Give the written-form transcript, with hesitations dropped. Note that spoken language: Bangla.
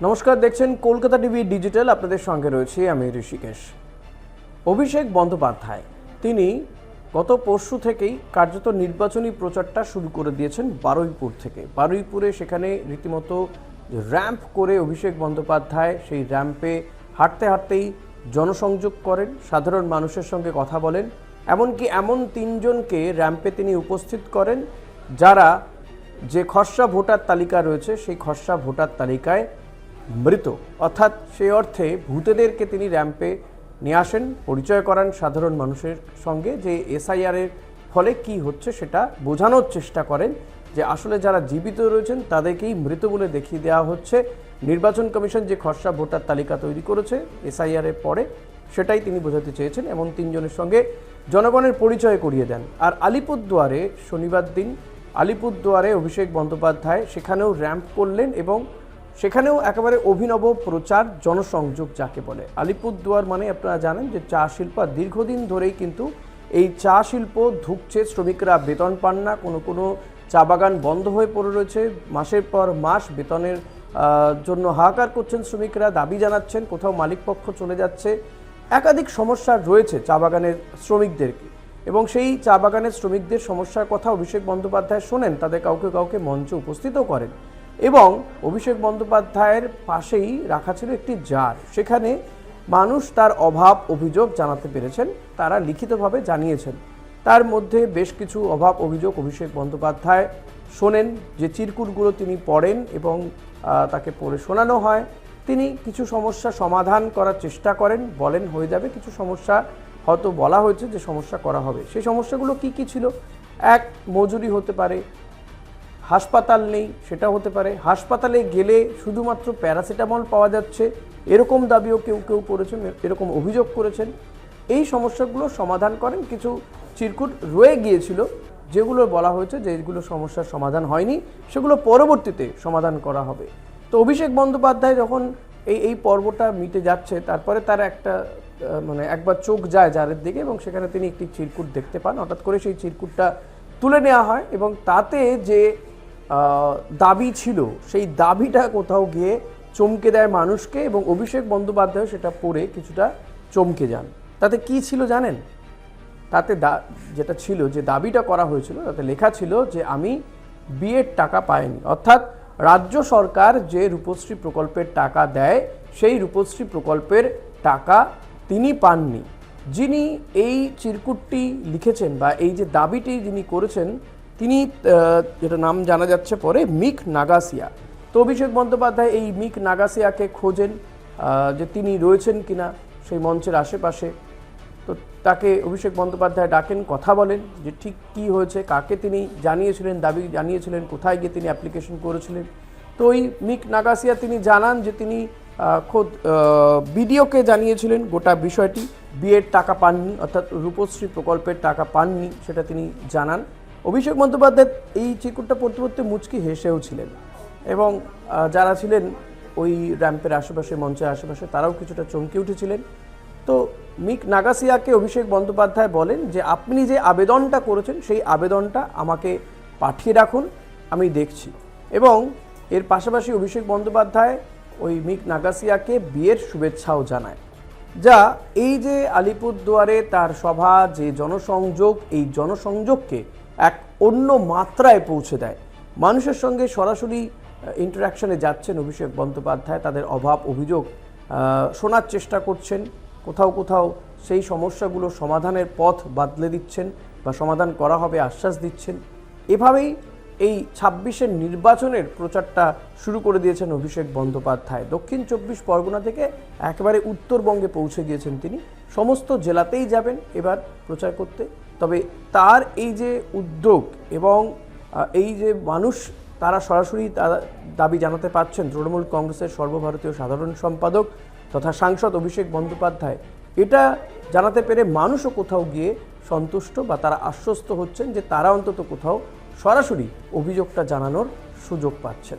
নমস্কার, দেখছেন কলকাতা টিভি ডিজিটাল। আপনাদের সঙ্গে রয়েছি আমি ঋষিকেশ। অভিষেক বন্দ্যোপাধ্যায় তিনি গত পরশু থেকেই কার্যত নির্বাচনী প্রচারটা শুরু করে দিয়েছেন বারুইপুর থেকে। বারুইপুরে সেখানে রীতিমতো র্যাম্প করে অভিষেক বন্দ্যোপাধ্যায় সেই র্যাম্পে হাঁটতে হাঁটতেই জনসংযোগ করেন, সাধারণ মানুষের সঙ্গে কথা বলেন। এমনকি এমন তিনজনকে র্যাম্পে তিনি উপস্থিত করেন যারা যে খসড়া ভোটার তালিকা রয়েছে সেই খসড়া ভোটার তালিকায় মৃত, অর্থাৎ সেই অর্থে ভূতেদেরকে তিনি র্যাম্পে নিয়ে আসেন, পরিচয় করান সাধারণ মানুষের সঙ্গে, যে এসআইআরের ফলে কি হচ্ছে সেটা বোঝানোর চেষ্টা করেন, যে আসলে যারা জীবিত রয়েছেন তাদেরকেই মৃত বলে দেখিয়ে দেওয়া হচ্ছে। নির্বাচন কমিশন যে খসড়া ভোটার তালিকা তৈরি করেছে এসআইআরের পরে, সেটাই তিনি বোঝাতে চেয়েছেন। এমন তিনজনের সঙ্গে জনগণের পরিচয় করিয়ে দেন। আর আলিপুরদুয়ারে শনিবার দিন আলিপুরদুয়ারে অভিষেক বন্দ্যোপাধ্যায় সেখানেও র্যাম্প করলেন এবং সেখানেও একেবারে অভিনব প্রচার, জনসংযোগ যাকে বলে। আলিপুরদুয়ার মানে আপনারা জানেন যে চা শিল্প, দীর্ঘদিন ধরেই কিন্তু এই চা শিল্প ধুঁকছে, শ্রমিকরা বেতন পান না, কোনো চা বাগান বন্ধ হয়ে পড়ে রয়েছে, মাসের পর মাস বেতনের জন্য হাহাকার করছেন শ্রমিকরা, দাবি জানাচ্ছেন, কোথাও মালিকপক্ষ চলে যাচ্ছে, একাধিক সমস্যা রয়েছে চা বাগানের শ্রমিকদেরকে। এবং সেই চা বাগানের শ্রমিকদের সমস্যার কথা অভিষেক বন্দ্যোপাধ্যায় শোনেন, তাদের কাউকে কাউকে মঞ্চে উপস্থিতও করেন। এবং অভিষেক বন্দ্যোপাধ্যায়ের পাশেই রাখা ছিল একটি জার, সেখানে মানুষ তার অভাব অভিযোগ জানাতে পেরেছেন, তারা লিখিতভাবে জানিয়েছেন। তার মধ্যে বেশ কিছু অভাব অভিযোগ অভিষেক বন্দ্যোপাধ্যায় শোনেন, যে চিরকুটগুলো তিনি পড়েন এবং তাকে পড়ে শোনানো হয়। তিনি কিছু সমস্যা সমাধান করার চেষ্টা করেন, বলেন হয়ে যাবে, কিছু সমস্যা হয়তো বলা হয়েছে যে সমস্যা করা হবে। সেই সমস্যাগুলো কি কি ছিল? এক, মজুরি হতে পারে, হাসপাতাল নেই সেটা হতে পারে, হাসপাতালে গেলে শুধুমাত্র প্যারাসিটামল পাওয়া যাচ্ছে এরকম দাবিও কেউ কেউ করেছেন, এরকম অভিযোগ করেছেন। এই সমস্যাগুলো সমাধান করেন। কিছু চিরকুট রয়ে গিয়েছিল যেগুলো বলা হয়েছে যে এগুলো সমস্যার সমাধান হয়নি, সেগুলো পরবর্তীতে সমাধান করা হবে। তো অভিষেক বন্দ্যোপাধ্যায় যখন এই পর্বটা মিটে যাচ্ছে, তারপরে তার একটা একবার চোখ যায় জারের দিকে এবং সেখানে তিনি একটি চিরকুট দেখতে পান। হঠাৎ করে সেই চিরকুটটা তুলে নেওয়া হয় এবং তাতে যে দাবি ছিল সেই দাবিটা কোথাও গিয়ে চমকে দেয় মানুষকে, এবং অভিষেক বন্দ্যোপাধ্যায় সেটা পড়ে কিছুটা চমকে যান। তাতে কি ছিল জানেন? তাতে যেটা ছিল, যে দাবিটা করা হয়েছিল, তাতে লেখা ছিল যে আমি বিয়ের টাকা পাইনি, অর্থাৎ রাজ্য সরকার যে রূপশ্রী প্রকল্পের টাকা দেয় সেই রূপশ্রী প্রকল্পের টাকা তিনি পাননি। যিনি এই চিরকুটটি লিখেছেন বা এই যে দাবিটি যিনি করেছেন, তিনি যেটা নাম জানা যাচ্ছে পরে, মিক নাগাসিয়া। তো অভিষেক বন্দ্যোপাধ্যায় এই মিক নাগাসিয়াকে খোঁজেন, যে তিনি রয়েছেন কিনা সেই মঞ্চের আশেপাশে। তো তাকে অভিষেক বন্দ্যোপাধ্যায় ডাকেন, কথা বলেন যে ঠিক কী হয়েছে, কাকে তিনি জানিয়েছিলেন, দাবি জানিয়েছিলেন, কোথায় গিয়ে তিনি অ্যাপ্লিকেশন করেছিলেন। তো ওই মিক নাগাসিয়া তিনি জানান যে তিনি খোদ বিডিওকে জানিয়েছিলেন গোটা বিষয়টি, বিয়ের টাকা পাননি, অর্থাৎ রূপশ্রী প্রকল্পের টাকা পাননি, সেটা তিনি জানান। অভিষেক বন্দ্যোপাধ্যায় এই চিরকুটটা পড়তে পড়তে মুচকি হেসেও ছিলেন, এবং যারা ছিলেন ওই র্যাম্পের আশেপাশে, মঞ্চের আশেপাশে, তারাও কিছুটা চমকে উঠেছিলেন। তো মিক নাগাসিয়াকে অভিষেক বন্দ্যোপাধ্যায় বলেন যে আপনি যে আবেদনটা করেছেন সেই আবেদনটা আমাকে পাঠিয়ে রাখুন, আমি দেখছি। এবং এর পাশাপাশি অভিষেক বন্দ্যোপাধ্যায় ওই মিক নাগাসিয়াকে বিয়ের শুভেচ্ছাও জানায়, যা এই যে আলিপুরদুয়ারে তার সভা, যে জনসংযোগ, এই জনসংযোগকে এক অন্য মাত্রায় পৌঁছে দেয়। মানুষের সঙ্গে সরাসরি ইন্টারাকশনে যাচ্ছেন অভিষেক বন্দ্যোপাধ্যায়, তাদের অভাব অভিযোগ শোনার চেষ্টা করছেন, কোথাও কোথাও সেই সমস্যাগুলো সমাধানের পথ বাতলে দিচ্ছেন বা সমাধান করা হবে আশ্বাস দিচ্ছেন। এভাবেই এই ২৬-এর নির্বাচনের প্রচারটা শুরু করে দিয়েছেন অভিষেক বন্দ্যোপাধ্যায়। দক্ষিণ ২৪ পরগনা থেকে একেবারে উত্তরবঙ্গে পৌঁছে গিয়েছেন তিনি, সমস্ত জেলাতেই যাবেন এবার প্রচার করতে। তবে তার এই যে উদ্যোগ এবং এই যে মানুষ তারা সরাসরি দাবি জানাতে পারছেন, তৃণমূল কংগ্রেসের সর্বভারতীয় সাধারণ সম্পাদক তথা সাংসদ অভিষেক বন্দ্যোপাধ্যায়, এটা জানাতে পেরে মানুষও কোথাও গিয়ে সন্তুষ্ট বা তারা আশ্বস্ত হচ্ছেন যে তারা অন্তত কোথাও সরাসরি অভিযোগটা জানানোর সুযোগ পাচ্ছেন।